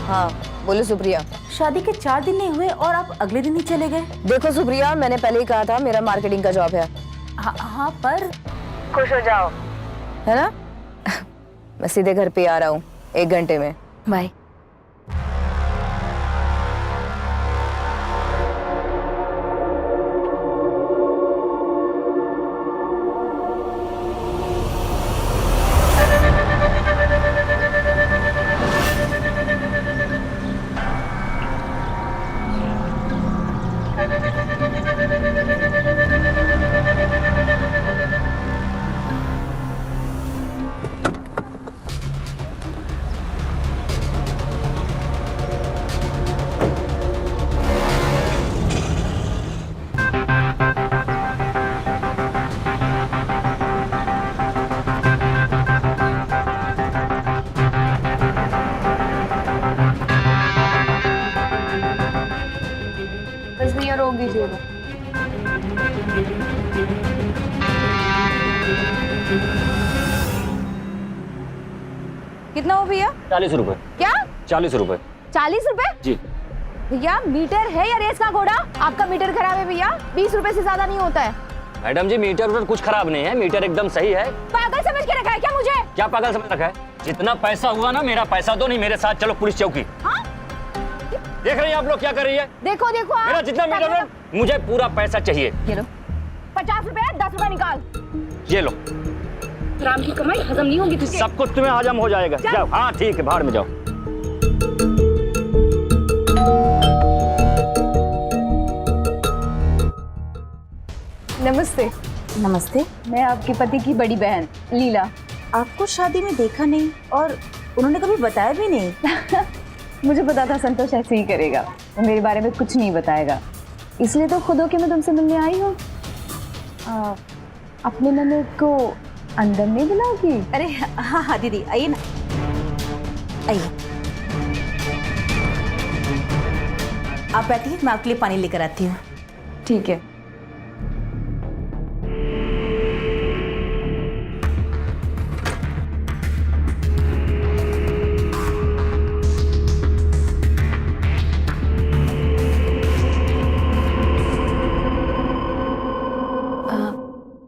हाँ बोलो सुप्रिया। शादी के 4 दिन नहीं हुए और आप अगले दिन ही चले गए। देखो सुप्रिया, मैंने पहले ही कहा था मेरा मार्केटिंग का जॉब है। हाँ पर खुश हो जाओ, है ना? मैं सीधे घर पे आ रहा हूँ 1 घंटे में। बाय। बस भैया रोक दीजिएगा। कितना हो भैया? 40 रुपए। क्या? 40 रुपए। 40 रुपए? जी। भैया मीटर है या रेस का घोड़ा? आपका मीटर खराब है भैया, 20 रुपए से ज्यादा नहीं होता है। मैडम जी मीटर उटर कुछ खराब नहीं है, मीटर एकदम सही है। पागल समझ के रखा है क्या मुझे? क्या पागल समझ रखा है? जितना पैसा हुआ ना, मेरा पैसा दो, नहीं मेरे साथ चलो पुलिस चौकी। हाँ? देख रही हैं आप लोग क्या कर रही है? देखो देखो आप। मेरा जितना मीटर है, मुझे पूरा पैसा चाहिए। ये लो 50 रुपए, 10 रुपए निकाल। ये लो। राम की कमाई हजम नहीं होगी तुझे। सब कुछ तुम्हें हजम हो जाएगा। जाओ। हाँ ठीक है, भाड़ में जाओ। नमस्ते। नमस्ते। मैं आपके पति की बड़ी बहन लीला। आपको शादी में देखा नहीं और उन्होंने कभी बताया भी नहीं। मुझे पता था संतोष ऐसे ही करेगा, वो मेरे बारे में कुछ नहीं बताएगा, इसलिए तो खुद होके मैं तुमसे मिलने आई हूँ। अपने ननद को अंदर नहीं बुलाओगी? अरे हाँ हाँ दीदी आइए ना, आइए। आप बैठिए, मैं आपके लिए पानी लेकर आती हूँ। ठीक है।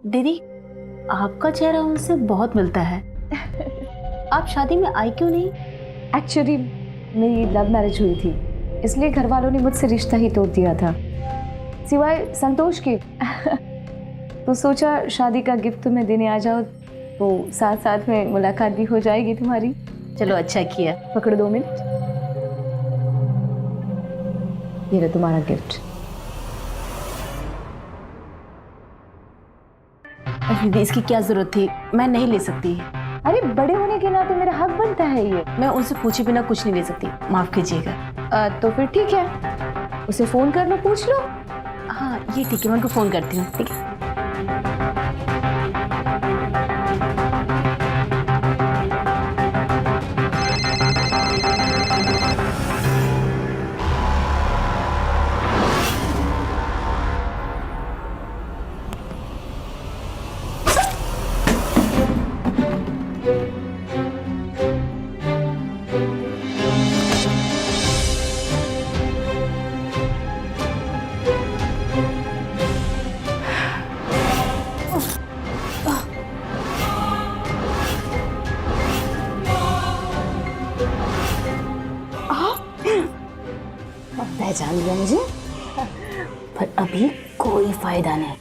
दीदी आपका चेहरा उनसे बहुत मिलता है। आप शादी में आई क्यों नहीं? एक्चुअली मेरी लव मैरिज हुई थी, इसलिए घर वालों ने मुझसे रिश्ता ही तोड़ दिया था, सिवाय संतोष के। तो सोचा शादी का गिफ्ट तुम्हें देने आ जाओ, तो साथ साथ में मुलाकात भी हो जाएगी तुम्हारी। चलो अच्छा किया। पकड़ो 2 मिनट, ये लो तुम्हारा गिफ्ट। दीदी इसकी क्या जरूरत थी, मैं नहीं ले सकती। अरे बड़े होने के नाते मेरा हक बनता है ये। मैं उनसे पूछे बिना कुछ नहीं ले सकती, माफ कीजिएगा। तो फिर ठीक है, उसे फोन कर लो, पूछ लो। हाँ ये ठीक है, मैं उनको फोन करती हूँ। ठीक है। पहचान लिया मुझे, पर अभी कोई फायदा नहीं।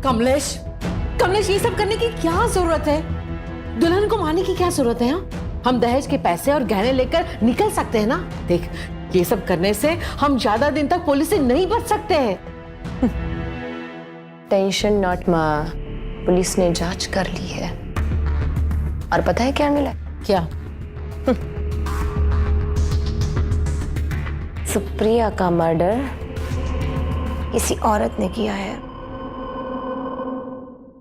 कमलेश, कमलेश ये सब करने की क्या जरूरत है? दुल्हन को मारने की क्या जरूरत है? हम दहेज के पैसे और गहने लेकर निकल सकते हैं ना। देख, ये सब करने से हम ज्यादा दिन तक पुलिस से नहीं बच सकते हैं। टेंशन नॉट माँ, पुलिस ने जांच कर ली है और पता है क्या मिला? क्या? सुप्रिया का मर्डर किसी औरत ने किया है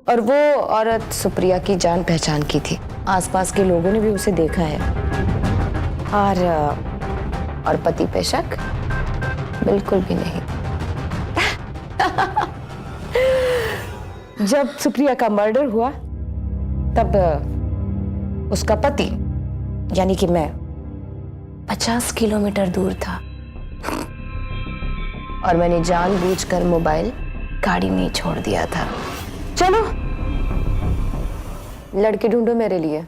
और वो औरत सुप्रिया की जान पहचान की थी। आसपास के लोगों ने भी उसे देखा है और पति पे शक बिल्कुल भी नहीं। जब सुप्रिया का मर्डर हुआ तब उसका पति यानी कि मैं 50 किलोमीटर दूर था और मैंने जानबूझकर मोबाइल गाड़ी में ही छोड़ दिया था। चलो लड़के ढूंढो मेरे लिए।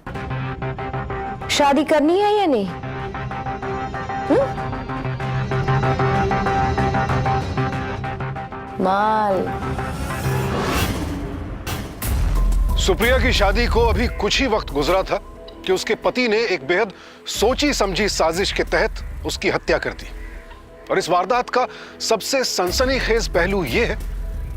शादी करनी है या नहीं? माल। सुप्रिया की शादी को अभी कुछ ही वक्त गुजरा था कि उसके पति ने एक बेहद सोची समझी साजिश के तहत उसकी हत्या कर दी। और इस वारदात का सबसे सनसनीखेज पहलू यह है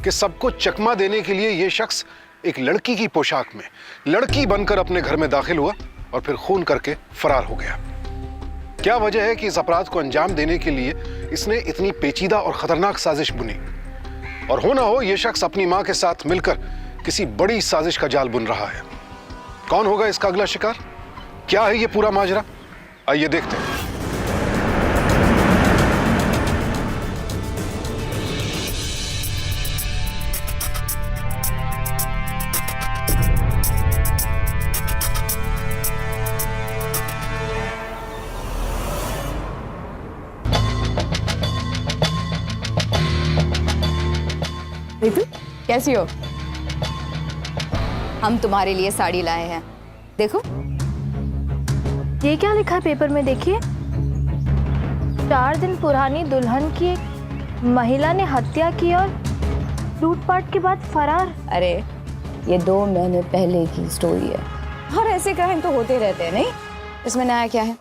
कि सबको चकमा देने के लिए यह शख्स एक लड़की की पोशाक में लड़की बनकर अपने घर में दाखिल हुआ और फिर खून करके फरार हो गया। क्या वजह है कि इस अपराध को अंजाम देने के लिए इसने इतनी पेचीदा और खतरनाक साजिश बुनी? और हो ना हो यह शख्स अपनी मां के साथ मिलकर किसी बड़ी साजिश का जाल बुन रहा है। कौन होगा इसका अगला शिकार? क्या है यह पूरा माजरा? आइए देखते हैं। रितु, कैसी हो? हम तुम्हारे लिए साड़ी लाए हैं, देखो। ये क्या लिखा है पेपर में? देखिए, 4 दिन पुरानी दुल्हन की एक महिला ने हत्या की और लूटपाट के बाद फरार। अरे ये 2 महीने पहले की स्टोरी है और ऐसे क्राइम तो होते रहते हैं, नहीं? इसमें नया क्या है?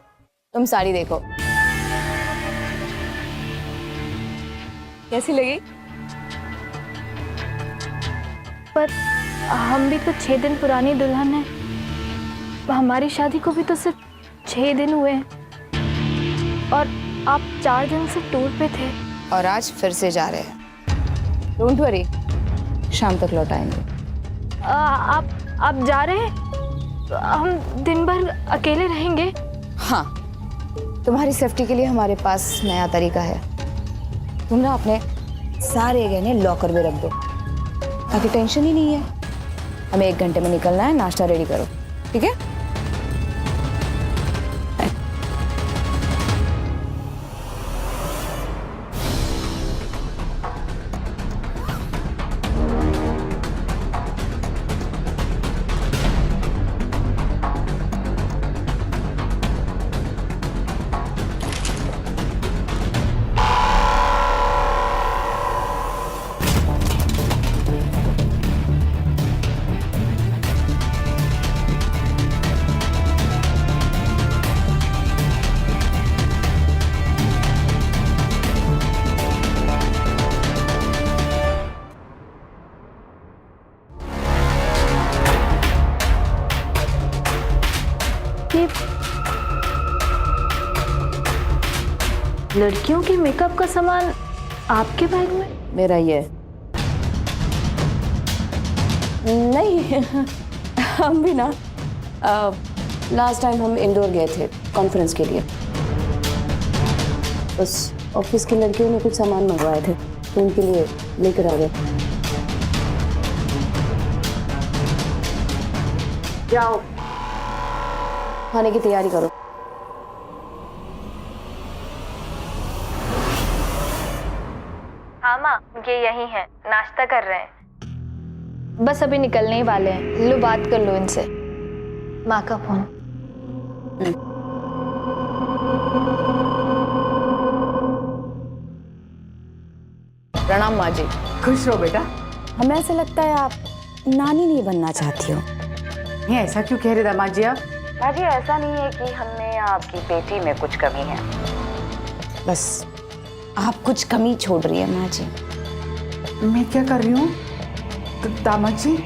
तुम साड़ी देखो, कैसी लगी? पर हम भी तो 6 दिन पुरानी दुल्हन है। हमारी शादी को भी तो सिर्फ 6 दिन हुए हैं और आप 4 दिन से टूर पे थे और आज फिर से जा रहे हैं। डोंट वरी, शाम तक लौट आएंगे। आप जा रहे हैं? तो हम दिन भर अकेले रहेंगे? हाँ, तुम्हारी सेफ्टी के लिए हमारे पास नया तरीका है। तुम ना अपने सारे गहने लॉकर में रख दो ताकि टेंशन ही नहीं है। हमें 1 घंटे में निकलना है, नाश्ता रेडी करो, ठीक है? लड़कियों के मेकअप का सामान आपके बैग में? मेरा ये नहीं। हम भी ना लास्ट टाइम हम इंदौर गए थे कॉन्फ्रेंस के लिए। उस ऑफिस की लड़कियों ने कुछ सामान मंगवाए थे तो उनके लिए लेकर आ गए। जाओ खाने की तैयारी करो। हाँ माँ, ये यही है, नाश्ता कर रहे हैं। बस अभी निकलने ही वाले हैं। लो बात कर लो इनसे। माँ का फोन। प्रणाम माँ जी। खुश रहो बेटा। हमें ऐसा लगता है आप नानी नहीं बनना चाहती हो। ये ऐसा क्यों कह रहे दामाद जी आप? माँ जी ऐसा नहीं है कि हमें आपकी बेटी में कुछ कमी है, बस आप कुछ कमी छोड़ रही है माँ जी। मैं क्या कर रही हूँ? दामाद जी,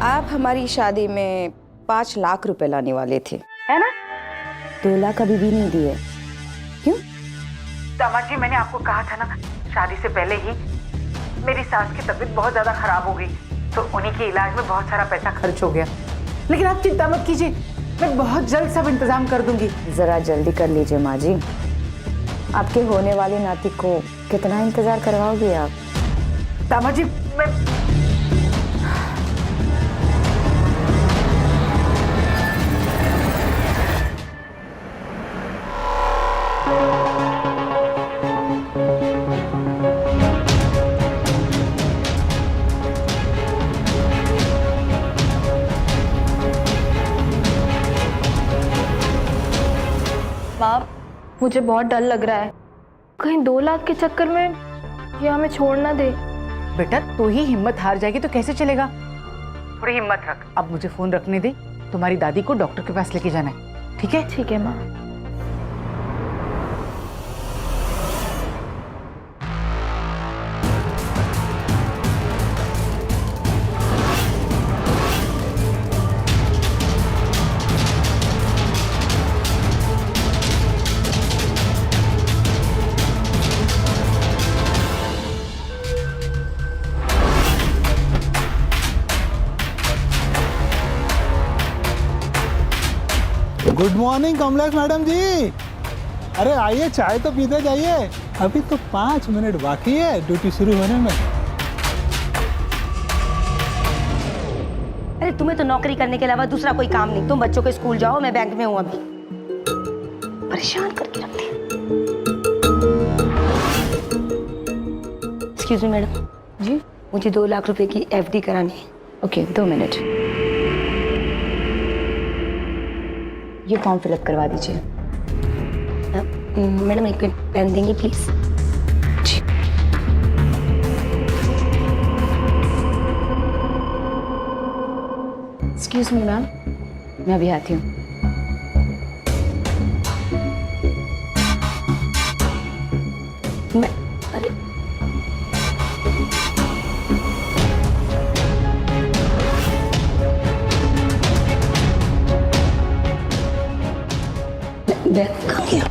आप हमारी शादी में 5 लाख रुपए लाने वाले थे, है ना? 2 लाख अभी भी नहीं दिए, क्यों? दामाद जी, मैंने आपको कहा था ना, शादी से पहले ही मेरी सास की तबीयत बहुत ज्यादा खराब हो गई, तो उन्हीं के इलाज में बहुत सारा पैसा खर्च हो गया। लेकिन आप चिंता मत कीजिए, मैं बहुत जल्द सब इंतजाम कर दूंगी। जरा जल्दी कर लीजिए माँ जी। आपके होने वाले नाती को कितना इंतजार करवाओगे आप? दामाद जी, मैं माँ, मुझे बहुत डर लग रहा है, कहीं 2 लाख के चक्कर में ये हमें छोड़ ना दे। बेटा, तू ही हिम्मत हार जाएगी तो कैसे चलेगा? थोड़ी हिम्मत रख। अब मुझे फोन रखने दे, तुम्हारी दादी को डॉक्टर के पास लेके जाना है, ठीक है? ठीक है माँ। गुड मॉर्निंग कमलेश मैडम जी। अरे आइए, चाय तो पीते जाइए, अभी तो 5 मिनट बाकी है ड्यूटी शुरू होने में। अरे तुम्हें तो नौकरी करने के अलावा दूसरा कोई काम नहीं। तुम बच्चों के स्कूल जाओ, मैं बैंक में हूँ अभी। परेशान करके रखती है। एक्सक्यूज मी मैडम जी, मुझे 2 लाख रुपए की एफडी करानी है। Okay, 2 minute. ये फॉर्म फिलअप करवा दीजिए। मैडम एक पेन देंगी प्लीज? जी। एक्सक्यूज मी मैम, मैं अभी आती हूँ। अरे बैग कहाँ गया?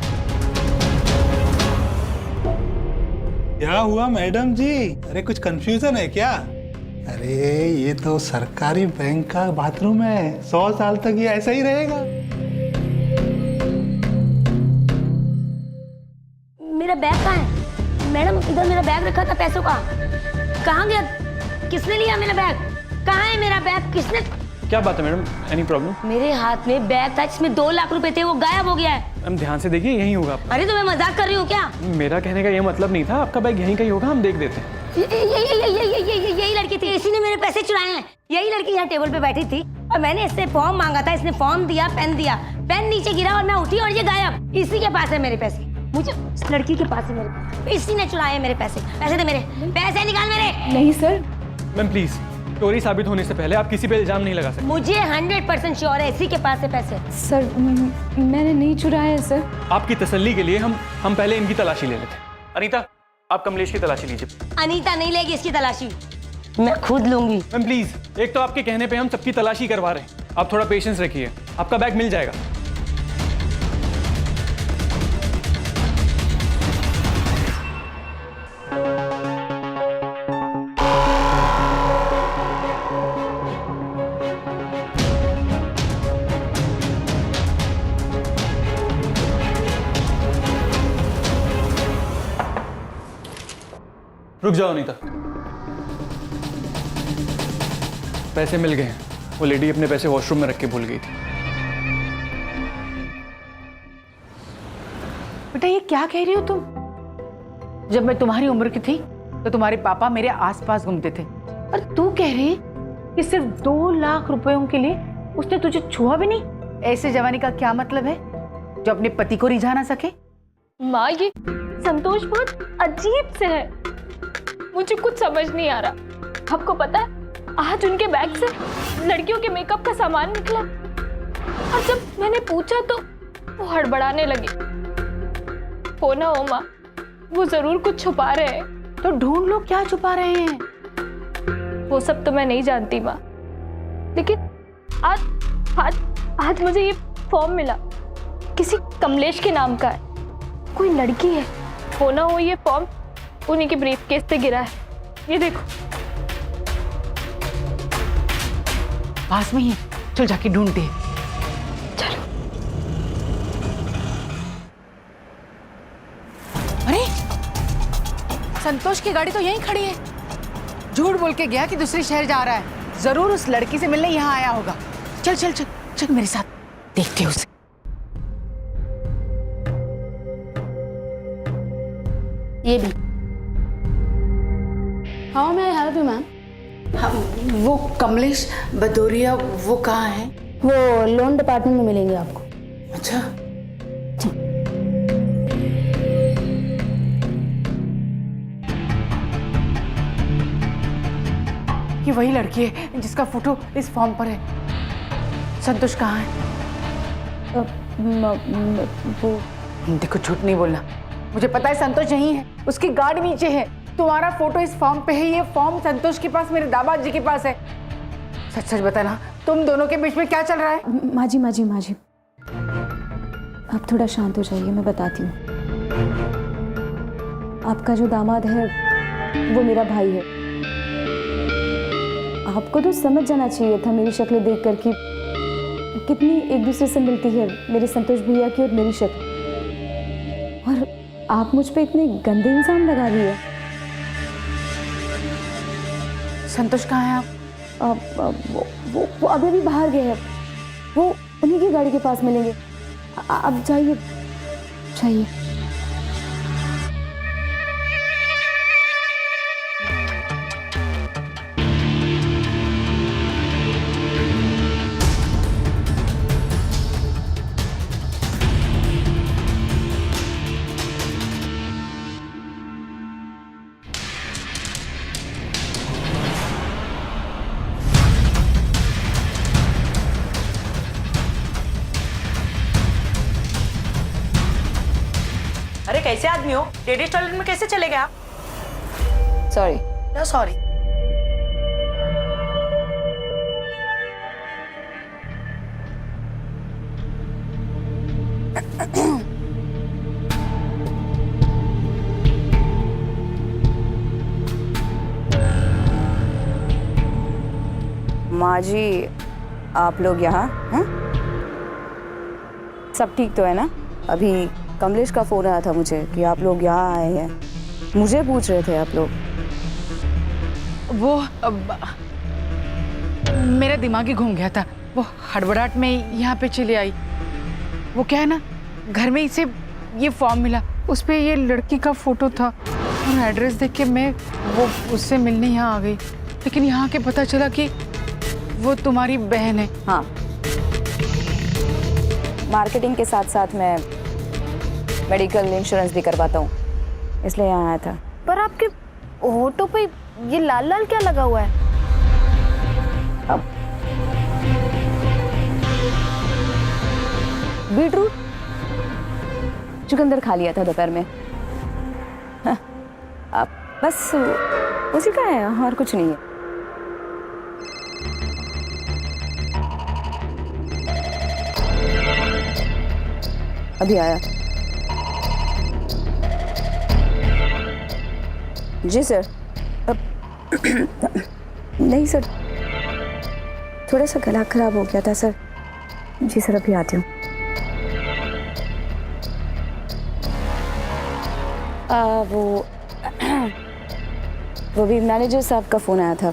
क्या हुआ मैडम जी? अरे कुछ कंफ्यूजन है क्या? अरे ये तो सरकारी बैंक का बाथरूम है, 100 साल तक ये ऐसा ही रहेगा। मेरा बैग कहाँ है? मैडम इधर मेरा बैग रखा था पैसों का, कहाँ गया? किसने लिया मेरा बैग? कहाँ है मेरा बैग? किसने? क्या बात है मैडम? Any problem? मेरे हाथ में बैग था जिसमें 2 लाख रुपए थे, वो गायब हो गया है। मैम ध्यान से देखिए, यहीं होगा। अरे तो मैं मजाक कर रही हूँ क्या? मेरा कहने का ये मतलब नहीं था, आपका बैग यहीं कहीं होगा, हम देख देते हैं। यही लड़की थी, इसी ने मेरे पैसे चुराए हैं। यही लड़की यहाँ टेबल पे बैठी थी और मैंने इससे फॉर्म मांगा था, इसने फॉर्म दिया, पेन नीचे गिरा और मैं उठी और ये गायब। इसी के पास है मेरे पैसे, मुझे इस लड़की के पास है मेरे पैसे। इसी ने चुराए मेरे पैसे। पैसे दे, मेरे पैसे निकाल मेरे। नहीं सर। मैम प्लीज, चोरी साबित होने से पहले आप किसी पे इल्जाम नहीं लगा सकते। मुझे 100% श्योर है इसी के पास है पैसे। सर मैंने नहीं चुराया है सर। आपकी तसल्ली के लिए हम पहले इनकी तलाशी ले लेते हैं। अनीता, आप कमलेश की तलाशी लीजिए। अनीता नहीं लेगी इसकी तलाशी, मैं खुद लूंगी। मैम प्लीज, एक तो आपके कहने पे हम सबकी तलाशी करवा रहे हैं, आप थोड़ा पेशेंस रखिए, आपका बैग मिल जाएगा। रुक जाओ अनीता, पैसे मिल गए हैं। वो लेडी अपने पैसे वॉशरूम में रख के भूल गई थी। बेटा ये क्या कह रही हो तुम? जब मैं तुम्हारी उम्र की थी तो तुम्हारे पापा मेरे आसपास घूमते थे, और तू कह रही कि सिर्फ 2 लाख रुपयों के लिए उसने तुझे छुआ भी नहीं? ऐसे जवानी का क्या मतलब है जो अपने पति को रिझा ना सके? माँ, ये संतोष बहुत अजीब से है, मुझे कुछ समझ नहीं आ रहा। आपको पता है, आज उनके बैग से लड़कियों के मेकअप का सामान निकला और जब मैंने पूछा तो वो हड़बड़ाने लगे। हो ना हो माँ, वो जरूर कुछ छुपा रहे हैं। तो ढूंढ लो, क्या छुपा रहे हैं? वो सब तो मैं नहीं जानती माँ, लेकिन आज आज आज मुझे ये फॉर्म मिला, किसी कमलेश के नाम का है, कोई लड़की है, हो ना हो ये फॉर्म उन्हीं के ब्रीफकेस से गिरा है। ये देखो। पास में ही है, चल जाके ढूंढते हैं। चलो। अरे संतोष की गाड़ी तो यहीं खड़ी है। झूठ बोल के गया कि दूसरे शहर जा रहा है, जरूर उस लड़की से मिलने यहाँ आया होगा। चल चल चल चल मेरे साथ, देखते हैं उसे। ये भी। How may I help you ma'am? वो कमलेश भदौरिया वो कहाँ है? वो लोन डिपार्टमेंट में मिलेंगे आपको। अच्छा, ये वही लड़की है जिसका फोटो इस फॉर्म पर है। संतोष कहाँ है? वो देखो, झूठ नहीं बोलना, मुझे पता है संतोष यहीं है, उसकी गाड़ी नीचे है। तुम्हारा फोटो इस फॉर्म पे है, ये फॉर्म संतोष के पास, मेरे दामाद जी के पास है। सच सच बताना, तुम दोनों के बीच में क्या चल रहा है? माँ जी आप थोड़ा शांत हो जाइए, मैं बताती हूँ। आपका जो दामाद है वो मेरा भाई है। आपको तो समझ जाना चाहिए था मेरी शक्ल देखकर कि कितनी एक दूसरे से मिलती है मेरे संतोष भैया की और मेरी शक्ल, और आप मुझ पे इतने गंदे इल्जाम लगा दिए। संतोष कहाँ है आप? वो अभी बाहर गए हैं, वो उन्हीं की गाड़ी के पास मिलेंगे। अब जाइए जाइए। अरे कैसे आदमी हो, लेडीज टॉयलेट में कैसे चले गए आप? सॉरी। क्या सॉरी? माँ जी, आप लोग यहाँ हैं? सब ठीक तो है ना? अभी कमलेश का फोन आया था मुझे कि आप लोग यहाँ आए हैं, मुझे पूछ रहे थे आप लोग। वो मेरा दिमाग ही घूम गया था, वो हड़बड़ाहट में यहाँ पे चली आई। वो क्या है ना, घर में इसे ये फॉर्म मिला, उस पे ये लड़की का फोटो था और एड्रेस देख के मैं वो उससे मिलने यहाँ आ गई, लेकिन यहाँ के पता चला कि वो तुम्हारी बहन है। हाँ, मार्केटिंग के साथ साथ मैं मेडिकल इंश्योरेंस भी करवाता हूँ, इसलिए यहाँ आया था। पर आपके होठों पे ये लाल लाल क्या लगा हुआ है? अब बीटरूट चुकंदर खा लिया था दोपहर में। हाँ, अब बस उसी का है और कुछ नहीं है। अभी आया। जी सर। नहीं सर, थोड़ा सा गला खराब हो गया था सर। जी सर, अभी आती हूँ। वो भी मैनेजर साहब का फ़ोन आया था।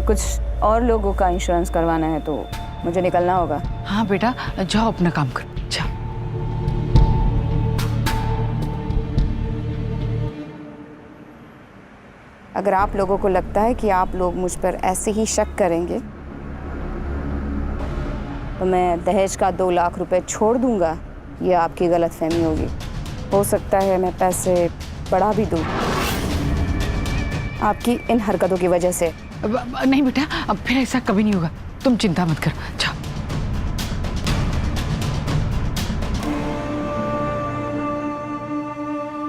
कुछ और लोगों का इंश्योरेंस करवाना है तो मुझे निकलना होगा। हाँ बेटा, जाओ अपना काम करो, जाओ। अगर आप लोगों को लगता है कि आप लोग मुझ पर ऐसे ही शक करेंगे तो मैं दहेज का 2 लाख रुपए छोड़ दूंगा, ये आपकी गलतफहमी होगी। हो सकता है मैं पैसे बढ़ा भी दूं आपकी इन हरकतों की वजह से। नहीं बेटा, अब फिर ऐसा कभी नहीं होगा, तुम चिंता मत करो, जाओ।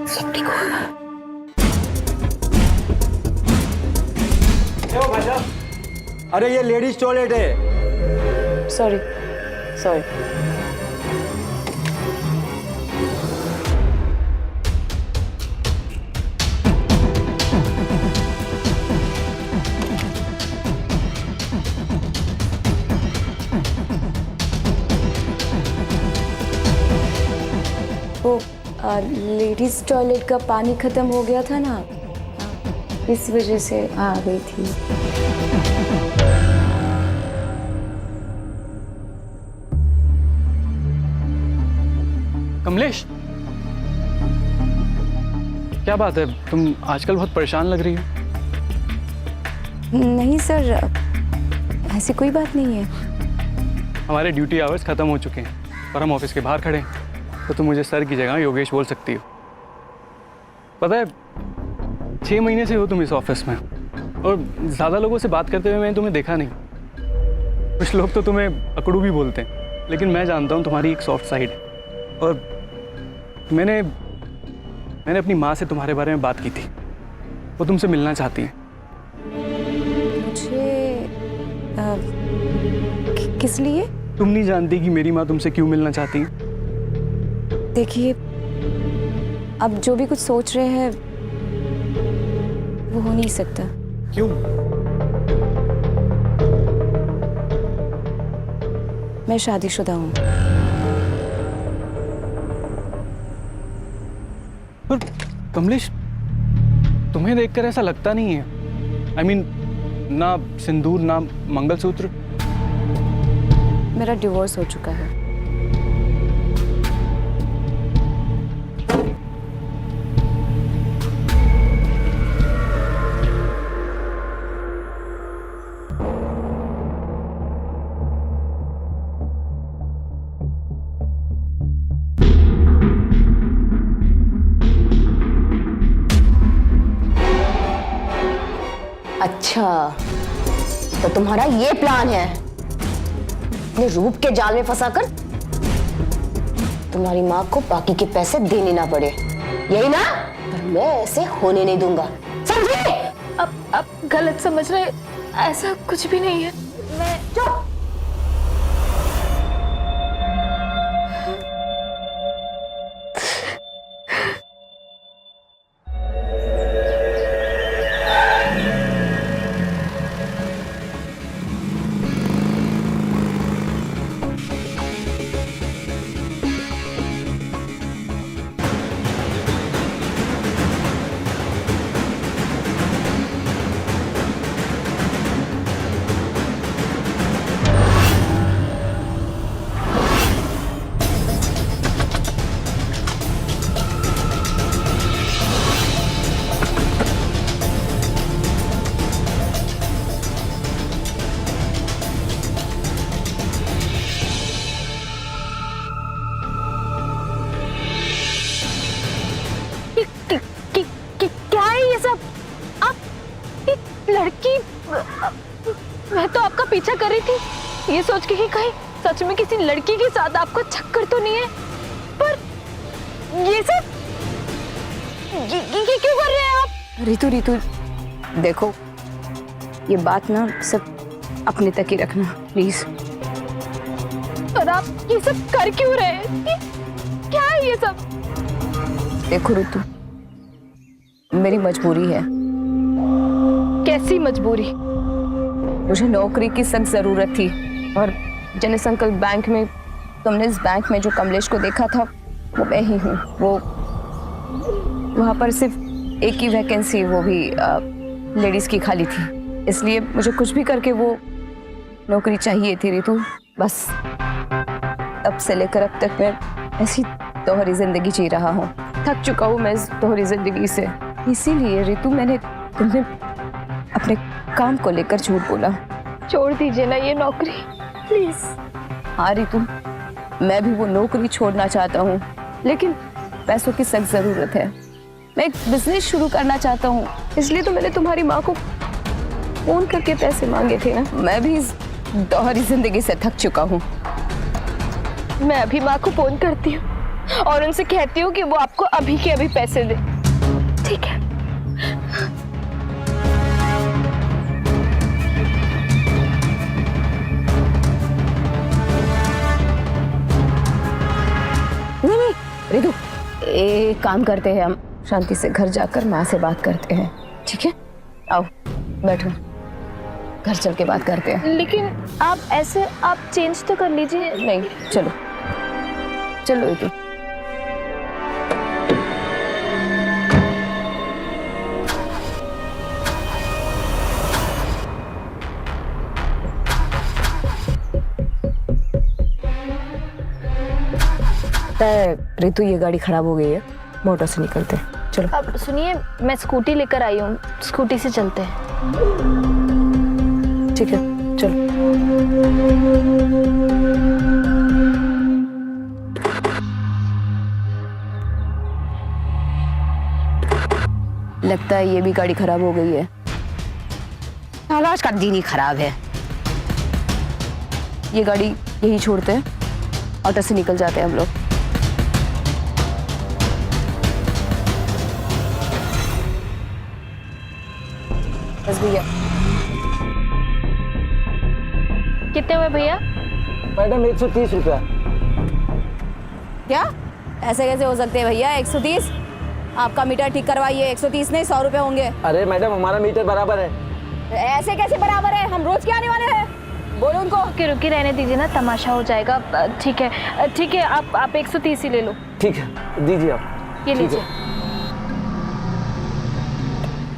सब ठीक होगा। अरे ये लेडीज टॉयलेट है। Sorry sorry. वो लेडीज टॉयलेट का पानी खत्म हो गया था ना, इस वजह से आ गई थी। कमलेश, क्या बात है, तुम आजकल बहुत परेशान लग रही हो। नहीं सर, ऐसी कोई बात नहीं है। हमारे ड्यूटी आवर्स खत्म हो चुके हैं और हम ऑफिस के बाहर खड़े हैं, तो तुम मुझे सर की जगह योगेश बोल सकती हो। पता है, 6 महीने से हो तुम इस ऑफिस में और ज़्यादा लोगों से बात करते हुए मैंने तुम्हें देखा नहीं। कुछ लोग तो तुम्हें अकड़ू भी बोलते हैं, लेकिन मैं जानता हूँ तुम्हारी एक सॉफ्ट साइड है। और मैंने अपनी माँ से तुम्हारे बारे में बात की थी, वो तुमसे मिलना चाहती हैं। मुझे किस लिए? तुम नहीं जानती कि मेरी माँ तुमसे क्यों मिलना चाहती है? देखिए, अब जो भी कुछ सोच रहे हैं वो हो नहीं सकता। क्यों? मैं शादीशुदा हूँ। पर कमलेश, तुम्हें देखकर ऐसा लगता नहीं है। I mean, ना सिंदूर ना मंगलसूत्र। मेरा डिवोर्स हो चुका है। अच्छा, तो तुम्हारा ये प्लान है अपने रूप के जाल में फंसाकर तुम्हारी माँ को बाकी के पैसे देने ना पड़े, यही ना? पर मैं ऐसे होने नहीं दूंगा, समझे? अब गलत समझ रहे, ऐसा कुछ भी नहीं है। मैं चुप। लड़की, मैं तो आपका पीछा कर रही थी ये सोच के कि कहीं सच में किसी लड़की के साथ आपको चक्कर तो नहीं है, पर ये सब ये क्यों कर रहे हैं आप? रितु, देखो, ये बात ना सब अपने तक ही रखना प्लीज। पर आप ये सब कर क्यों रहे हैं? क्या है ये सब? देखो रितु, मेरी मजबूरी है। कैसी मजबूरी? मुझे नौकरी की सख्त जरूरत थी और जनसंकल्प बैंक में, तुमने इस बैंक में जो कमलेश को देखा था वो मैं ही हूँ। वो वहाँ पर सिर्फ एक ही वैकेंसी, वो भी लेडीज की खाली थी, इसलिए मुझे कुछ भी करके वो नौकरी चाहिए थी रितु। बस तब से लेकर अब तक मैं ऐसी दोहरी जिंदगी जी रहा हूँ। थक चुका हूँ मैं इस दोहरी जिंदगी से। इसीलिए रितु, मैंने तुम्हें अपने काम को लेकर झूठ बोला। छोड़ दीजिए ना ये नौकरी प्लीज। हाँ रितु, मैं भी वो नौकरी छोड़ना चाहता हूँ, लेकिन पैसों की सख्त जरूरत है। मैं एक बिजनेस शुरू करना चाहता हूँ, इसलिए तो मैंने तुम्हारी माँ को फोन करके पैसे मांगे थे ना। मैं भी इस दोहरी जिंदगी से थक चुका हूँ। मैं अभी माँ को फोन करती हूँ और उनसे कहती हूँ कि वो आपको अभी के अभी पैसे दे, ठीक है? एक काम करते हैं, हम शांति से घर जाकर माँ से बात करते हैं, ठीक है? आओ बैठो, घर चल के बात करते हैं। लेकिन आप ऐसे, आप चेंज तो कर लीजिए। नहीं, चलो चलो इधर। रितु, ये गाड़ी खराब हो गई है, मोटर से निकलते हैं, चलो। अब सुनिए, मैं स्कूटी लेकर आई हूँ, स्कूटी से चलते हैं। ठीक है, चलो। लगता है ये भी गाड़ी खराब हो गई है। आज का दिन ही खराब है। ये गाड़ी यही छोड़ते हैं, ऑटो से निकल जाते हैं हम लोग। बस भैया। कितने हुए भैया? मैडम 130 रुपया। क्या? ऐसे कैसे हो सकते हैं भैया? 130? आपका मीटर ठीक करवाइए, 130 नहीं 100 रुपए होंगे। अरे मैडम, हमारा मीटर बराबर है। ऐसे कैसे बराबर है? हम रोज क्या आने वाले हैं? बोलो उनको। रुकी रहने दीजिए ना, तमाशा हो जाएगा। ठीक है ठीक है, आप 130 ही ले लो। ठीक है, दीजिए आप। ये लीजिए।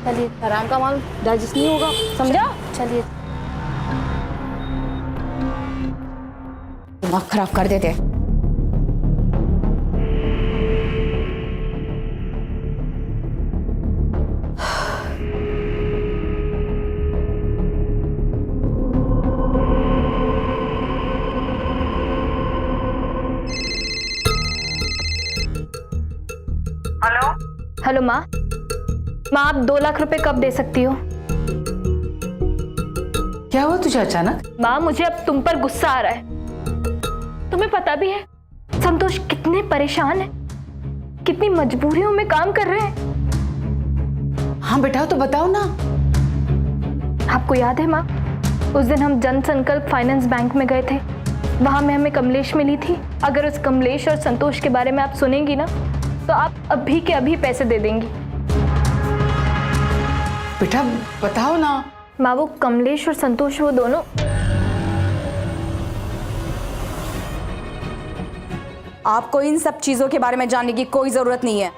चलिए, आराम का माल डाइजेस्ट नहीं होगा, समझा? चलिए। दिमाग खराब कर देते। हेलो हेलो माँ। माँ, आप 2 लाख रुपए कब दे सकती हो? क्या हुआ तुझे अचानक? माँ, मुझे अब तुम पर गुस्सा आ रहा है। तुम्हें पता भी है संतोष कितने परेशान है, कितनी मजबूरियों में काम कर रहे हैं। हाँ बेटा, तो बताओ ना। आपको याद है माँ, उस दिन हम जन संकल्प फाइनेंस बैंक में गए थे, वहां में हमें कमलेश मिली थी। अगर उस कमलेश और संतोष के बारे में आप सुनेंगी ना, तो आप अभी के अभी पैसे दे देंगी। बेटा बताओ ना। माँ, वो कमलेश और संतोष, वो दोनों। आपको इन सब चीजों के बारे में जानने की कोई जरूरत नहीं है।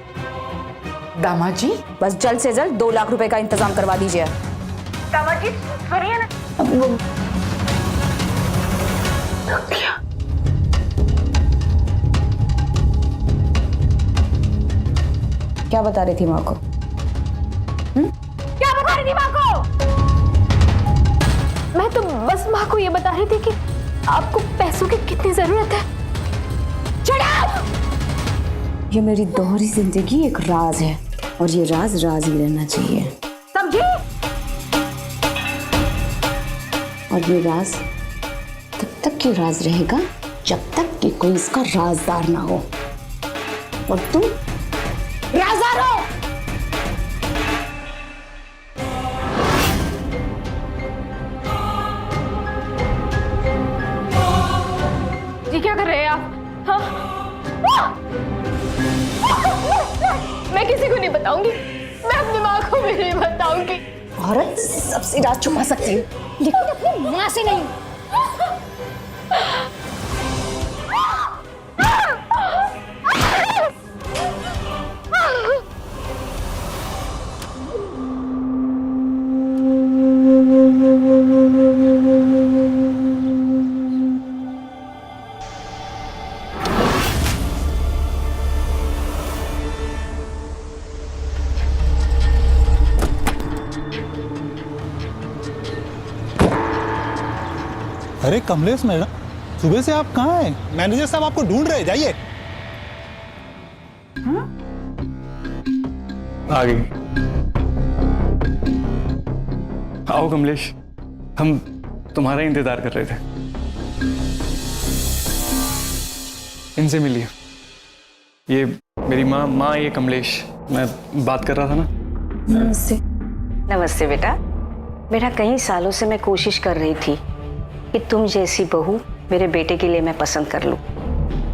दामाद जी, बस जल्द से जल्द 2 लाख रुपए का इंतजाम करवा दीजिए। दामाद जी सुनिए ना। क्या बता रही थी माँ को? क्या बता रही थी माँ को? मैं तो बस माँ को ये बता रही थी कि आपको पैसों की कितनी जरूरत है। Shut up! ये मेरी दोहरी जिंदगी एक राज है, और ये राज राज ही रहना चाहिए, समझी? और ये राज तब तक की राज रहेगा जब तक कि कोई इसका राजदार ना हो। और तुम राजदार हो। ये क्या कर रहे हैं आप? हाँ? मैं किसी को नहीं बताऊंगी, मैं अपनी माँ को भी नहीं बताऊंगी। औरत सबसे राज छुपा सकती है, लेकिन अपनी माँ से नहीं। अरे कमलेश मैडम, सुबह से आप कहाँ हैं? मैनेजर साहब आपको ढूंढ रहे हैं, जाइए। आ गई। आओ कमलेश, हम तुम्हारा इंतजार कर रहे थे। इनसे मिलिए। ये मेरी माँ ये कमलेश, मैं बात कर रहा था ना। नमस्ते। नमस्ते बेटा। बेटा, कई सालों से मैं कोशिश कर रही थी कि तुम जैसी बहू मेरे बेटे के लिए मैं पसंद कर लूं,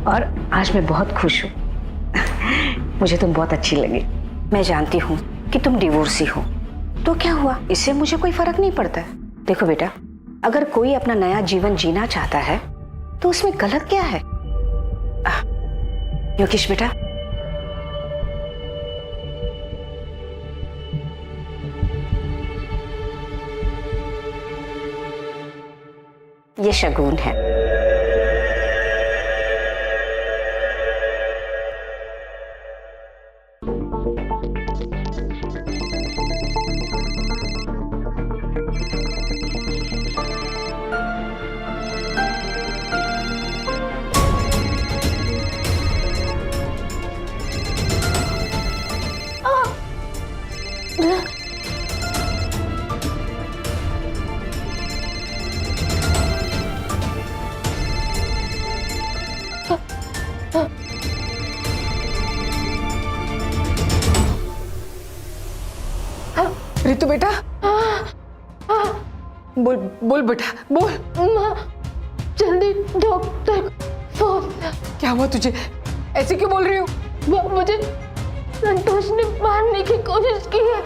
और आज मैं बहुत खुश हूँ। मुझे तुम बहुत अच्छी लगी। मैं जानती हूँ कि तुम डिवोर्सी हो, तो क्या हुआ, इससे मुझे कोई फर्क नहीं पड़ता है। देखो बेटा, अगर कोई अपना नया जीवन जीना चाहता है तो उसमें गलत क्या है? योगेश बेटा, ये शगुन है। रितु बेटा, बोल बोल बेटा, बोल। जल्दी डॉक्टर फोन। क्या हुआ तुझे? ऐसे क्यों बोल रही हो? मुझे संतोष ने मारने की कोशिश की है।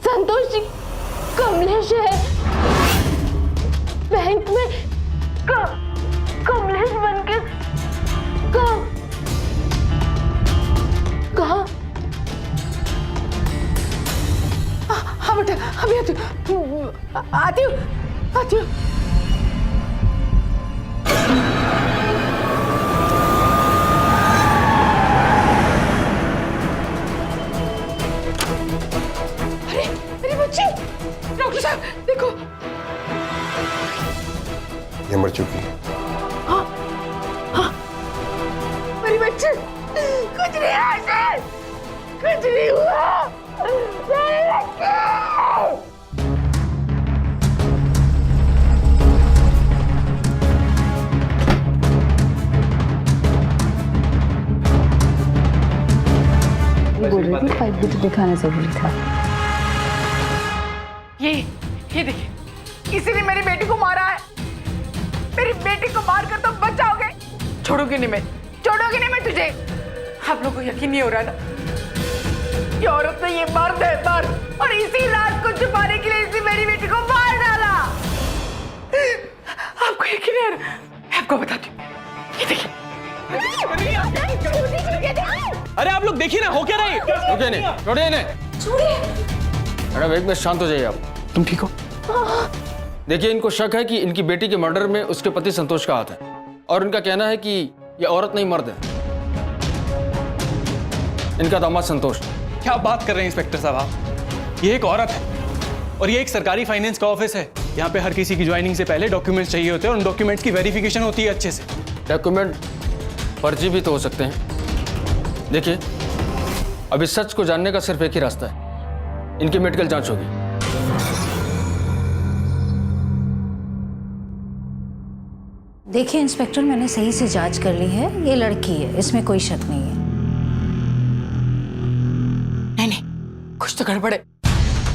संतोष जी कमलेश है, बैंक में कमलेश बनके कहा। हाँ बेटा, अभी आती हूँ। अरे बच्ची, डॉक्टर साहब देखो, ये मर चुकी है। मेरी बच्ची, कुछ नहीं हुआ सर, कुछ नहीं हुआ। मेरी बच्ची। बोल रही थी पाइप भी तो दिखाना जरूरी था। ये देखिए, किसी ने मेरी बेटी को मारा है। मेरी बेटी को मारकर तुम बच जाओगे? छोड़ोगी नहीं मैं तुझे। आप लोगों को यकीन नहीं हो रहा ना, ये औरत ने ये मर्द है मर्द, और इसी रात को छुपाने के लिए इसी मेरी बेटी को मार डाला। आपको यकीन नहीं आ रहा? मैं आपको बताती हूँ, ये देखिए। अरे आप लोग देखिए ना, हो क्या रहा है? छोड़िए नहीं। मैडम एक मिनट शांत हो जाइए आप। तुम ठीक हो? देखिए, इनको शक है कि इनकी बेटी के मर्डर में उसके पति संतोष का हाथ है, और इनका कहना है कि ये औरत नहीं मर्द है, इनका दामाद संतोष। क्या बात कर रहे हैं इंस्पेक्टर साहब आप? ये एक औरत है और ये एक सरकारी फाइनेंस का ऑफिस है। यहाँ पे हर किसी की ज्वाइनिंग से पहले डॉक्यूमेंट्स चाहिए होते हैं और उन डॉक्यूमेंट्स की वेरिफिकेशन होती है अच्छे से। डॉक्यूमेंट फर्जी भी तो हो सकते हैं। देखिए, अब इस सच को जानने का सिर्फ एक ही रास्ता है, इनकी मेडिकल जांच होगी। देखिए इंस्पेक्टर, मैंने सही से जांच कर ली है, ये लड़की है, इसमें कोई शक नहीं है। नहीं, कुछ तो गड़बड़ है।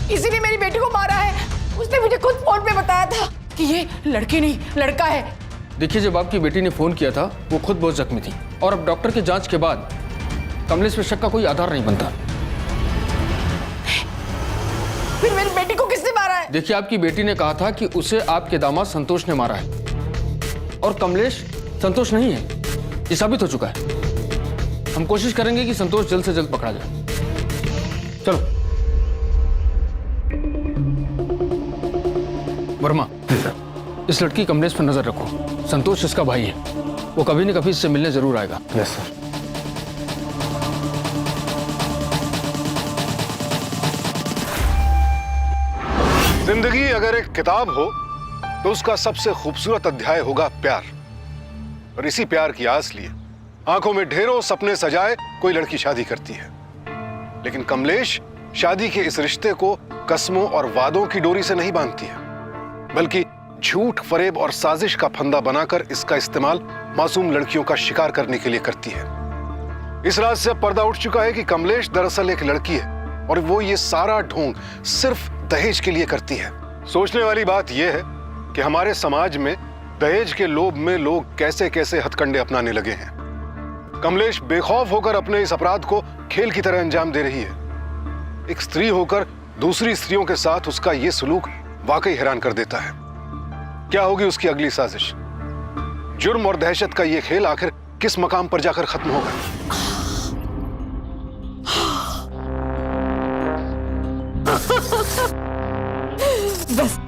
किसी ने मेरी बेटी को मारा है। उसने मुझे खुद फोन पे बताया था कि ये लड़की नहीं लड़का है। देखिए, जब आपकी बेटी ने फोन किया था वो खुद बहुत जख्मी थी, और अब डॉक्टर की जांच के बाद कमलेश पे शक का कोई आधार नहीं बनता। फिर मेरी बेटी को किसने मारा है? देखिए, आपकी बेटी ने कहा था कि उसे आपके दामाद संतोष ने मारा है, और कमलेश संतोष नहीं है, ये साबित हो चुका है। हम कोशिश करेंगे कि संतोष जल्द से जल्द पकड़ा जाए। चलो वर्मा, इस लड़की कमलेश पर नजर रखो। संतोष इसका भाई है, वो कभी न कभी इससे मिलने जरूर आएगा। Yes sir. जिंदगी अगर एक किताब हो तो उसका सबसे खूबसूरत अध्याय होगा प्यार, और इसी प्यार की आस लिए आंखों में ढेरों सपने सजाए कोई लड़की शादी करती है। लेकिन कमलेश शादी के इस रिश्ते को कस्मों और वादों की डोरी से नहीं बांधती है, बल्कि झूठ, फरेब और साजिश का फंदा बनाकर इसका इस्तेमाल मासूम लड़कियों का शिकार करने के लिए करती है। इस राज से अब पर्दा उठ चुका है कि कमलेश दरअसल एक लड़की है, और वो ये सारा ढोंग सिर्फ दहेज के लिए करती है। सोचने वाली बात यह है कि हमारे समाज में दहेज के लोभ में लोग कैसे कैसे हथकंडे अपनाने लगे हैं। कमलेश बेखौफ होकर अपने इस अपराध को खेल की तरह अंजाम दे रही है। एक स्त्री होकर दूसरी स्त्रियों के साथ उसका यह सलूक वाकई हैरान कर देता है। क्या होगी उसकी अगली साजिश? जुर्म और दहशत का यह खेल आखिर किस मकाम पर जाकर खत्म होगा? बस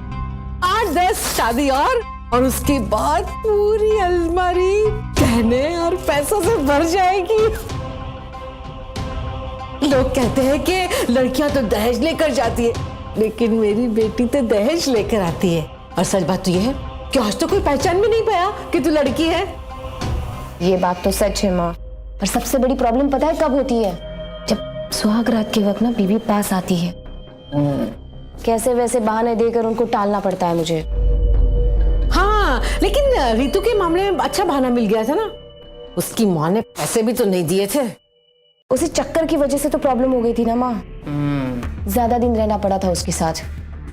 8-10 शादी और उसके बाद पूरी अलमारी गहने और पैसों से भर जाएगी। लोग कहते हैं कि लड़कियां तो दहेज लेकर जाती है, लेकिन मेरी बेटी तो दहेज लेकर आती है। और सच बात तो यह है कि आज तो कोई पहचान भी नहीं पाया कि तू लड़की है। ये बात तो सच है माँ, पर सबसे बड़ी प्रॉब्लम पता है कब होती है? जब सुहाग रात के वक्त ना बीवी पास आती है, कैसे वैसे बहाने देकर उनको टालना पड़ता है मुझे। हाँ, लेकिन रितु के मामले में अच्छा बहाना मिल गया था ना। उसकी माँ ने पैसे भी तो नहीं दिए थे। उसी चक्कर की वजह से तो प्रॉब्लम हो गई थी ना माँ। ज्यादा दिन रहना पड़ा था उसके साथ,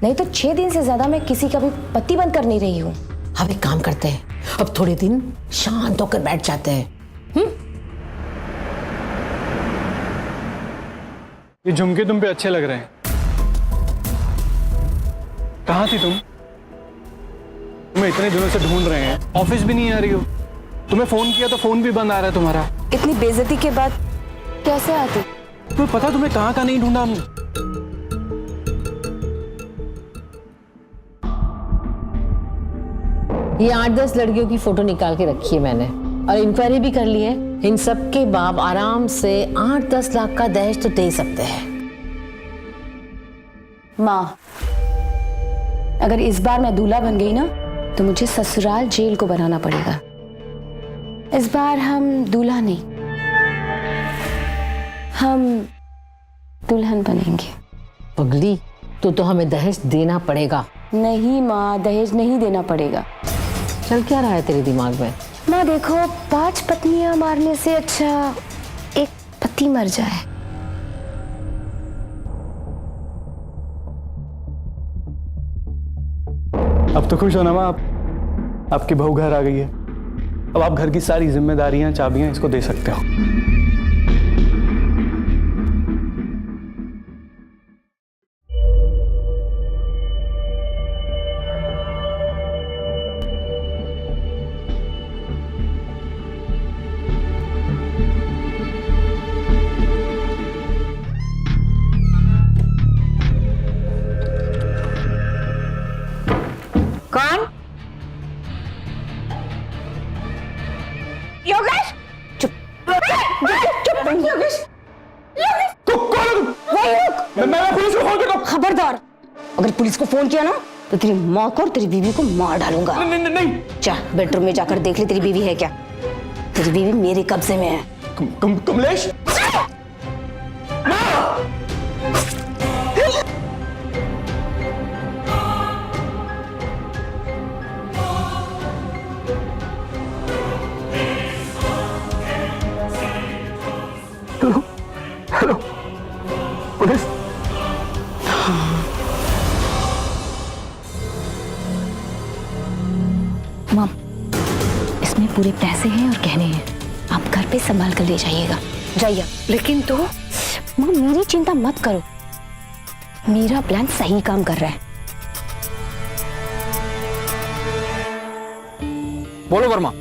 नहीं तो 6 दिन से ज्यादा मैं किसी का भी पति बनकर नहीं रही हूँ। अब एक काम करते हैं, अब थोड़े दिन शांत होकर बैठ जाते हैं। ये झुमके तुम पे अच्छे लग रहे हैं। कहाँ थी तुम? तुम्हें इतने दिनों से ढूंढ रहे हैं, ऑफिस भी नहीं आ रही हो। तुम्हें फोन किया तो फोन भी बंद आ रहा है तुम्हारा। इतनी बेइज्जती के बाद कैसे आती? तुम्हें पता तुम्हें कहाँ नहीं ढूंढा हमने? ये 8-10 लड़कियों की फोटो निकाल के रखी है मैंने, और इंक्वायरी भी कर ली है। इन सब के बाप आराम से 8-10 लाख का दहेज तो दे ही सकते हैं। माँ, अगर इस बार मैं दूल्हा बन गई ना, तो मुझे ससुराल जेल को बनाना पड़ेगा। इस बार हम दूल्हा नहीं, हम दुल्हन बनेंगे। पगली, तो हमें दहेज देना पड़ेगा। नहीं माँ, दहेज नहीं देना पड़ेगा। चल क्या रहा है तेरे दिमाग में? माँ देखो, 5 पत्नियां मारने से अच्छा एक पति मर जाए। अब तो खुश हो ना माँ आप? आपकी बहू घर आ गई है। अब आप घर की सारी जिम्मेदारियां, चाबियां इसको दे सकते हो। कौन? योगेश! चुप चुप योगेश! मैं पुलिस को फोन करता हूं। खबरदार, अगर पुलिस को फोन किया ना तो तेरी माँ को और तेरी बीवी को मार डालूंगा। नहीं। जा बेडरूम में जाकर देख ले तेरी बीवी है क्या। तेरी बीवी मेरे कब्जे में है। Kamlesh, hello police. माँ, इसमें पूरे पैसे हैं और गहने हैं, आप घर पे संभाल कर ले जाइएगा। जाइए। लेकिन तो माँ मेरी चिंता मत करो, मेरा प्लान सही काम कर रहा है। बोलो वर्मा।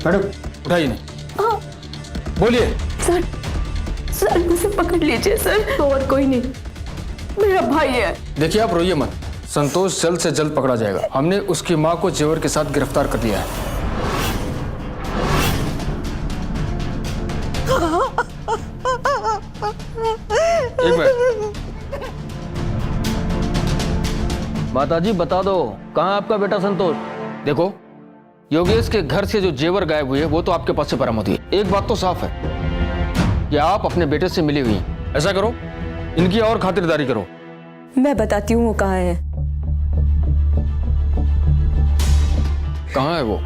मैडम उठाइए नहीं। बोलिए। सर मुझे पकड़ लीजिए सर, और कोई नहीं, मेरा भाई है। देखिए आप रोइए मत, संतोष जल्द से जल्द पकड़ा जाएगा। हमने उसकी माँ को जेवर के साथ गिरफ्तार कर लिया है। एक मिनट। माताजी बता दो, कहाँ है आपका बेटा संतोष? देखो, योगेश के घर से जो जेवर गायब हुई है वो तो आपके पास से बरामद हुई है। एक बात तो साफ है कि आप अपने बेटे से मिली हुई हैं। ऐसा करो, इनकी और खातिरदारी करो। मैं बताती हूँ वो कहाँ है। कहाँ है वो?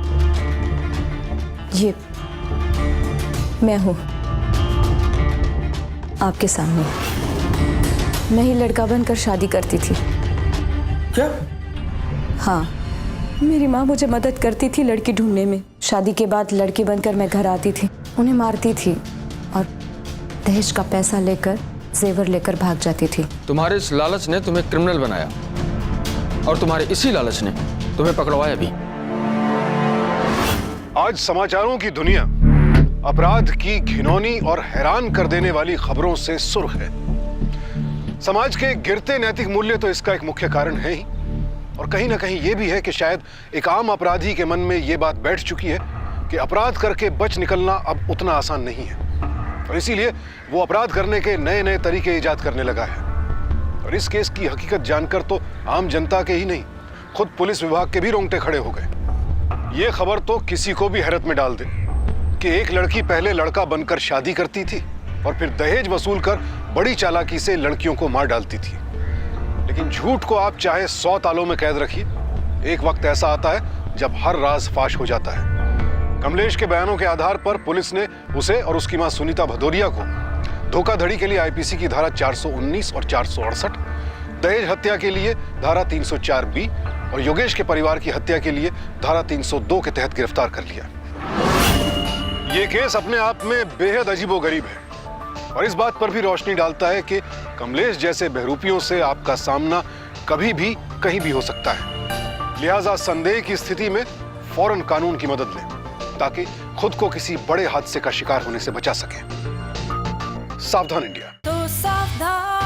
ये मैं हूँ आपके सामने। मैं ही लड़का बनकर शादी करती थी। क्या? हाँ, मेरी माँ मुझे मदद करती थी लड़की ढूंढने में। शादी के बाद लड़की बनकर मैं घर आती थी, उन्हें मारती थी और दहेज का पैसा लेकर जेवर लेकर भाग जाती थी। तुम्हारे इस लालच ने तुम्हें क्रिमिनल बनाया और तुम्हारे इसी लालच ने तुम्हें पकड़वाया भी। आज समाचारों की दुनिया अपराध की घिनौनी और हैरान कर देने वाली खबरों से सुर्ख है। समाज के गिरते नैतिक मूल्य तो इसका एक मुख्य कारण है ही, और कहीं ना कहीं ये भी है कि शायद एक आम अपराधी के मन में ये बात बैठ चुकी है कि अपराध करके बच निकलना अब उतना आसान नहीं है, और इसीलिए वो अपराध करने के नए नए तरीके इजाद करने लगा है। और इस केस की हकीकत जानकर तो आम जनता के ही नहीं, खुद पुलिस विभाग के भी रोंगटे खड़े हो गए। ये खबर तो किसी को भी हैरत में डाल दे कि एक लड़की पहले लड़का बनकर शादी करती थी और फिर दहेज वसूल कर बड़ी चालाकी से लड़कियों को मार डालती थी। लेकिन झूठ को आप चाहे 100 तालों में कैद रखिए, एक वक्त ऐसा आता है जब हर राज फाश हो जाता है। कमलेश के बयानों के आधार पर पुलिस ने उसे और उसकी मां सुनीता भदौरिया को धोखाधड़ी के लिए आईपीसी की धारा 419 और 468, दहेज हत्या के लिए धारा 304B और योगेश के परिवार की हत्या के लिए धारा 302 के तहत गिरफ्तार कर लिया। ये केस अपने आप में बेहद अजीबोगरीब है और इस बात पर भी रोशनी डालता है कि कमलेश जैसे बहरूपियों से आपका सामना कभी भी कहीं भी हो सकता है। लिहाजा संदेह की स्थिति में फौरन कानून की मदद लें ताकि खुद को किसी बड़े हादसे का शिकार होने से बचा सकें। सावधान इंडिया। तो सावधान।